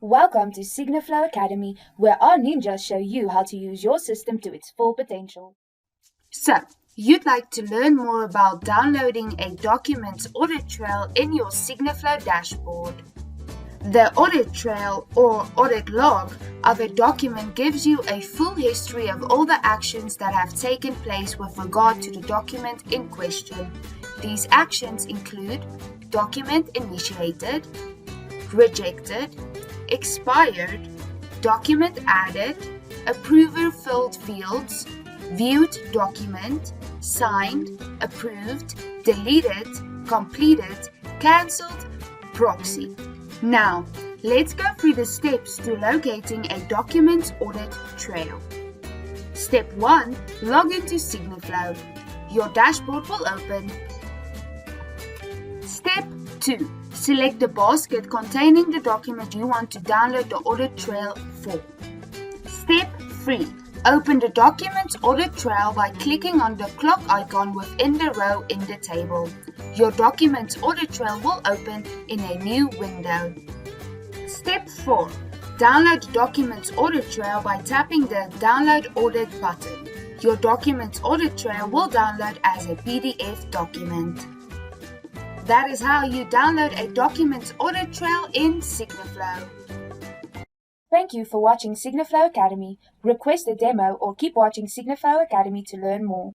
Welcome to SigniFlow Academy, where our ninjas show you how to use your system to its full potential. So, you'd like to learn more about downloading a document's audit trail in your SigniFlow dashboard. The audit trail or audit log of a document gives you a full history of all the actions that have taken place with regard to the document in question. These actions include document initiated, rejected, expired, document added, approver filled fields, viewed document, signed, approved, deleted, completed, cancelled, proxy. Now, let's go through the steps to locating a document audit trail. Step 1. Log into SigniFlow. Your dashboard will open. Step 2. Select the basket containing the document you want to download the audit trail for. Step 3. Open the document's audit trail by clicking on the clock icon within the row in the table. Your document's audit trail will open in a new window. Step 4. Download the document's audit trail by tapping the Download Audit button. Your document's audit trail will download as a PDF document. That is how you download a document's audit trail in SigniFlow. Thank you for watching SigniFlow Academy. Request a demo or keep watching SigniFlow Academy to learn more.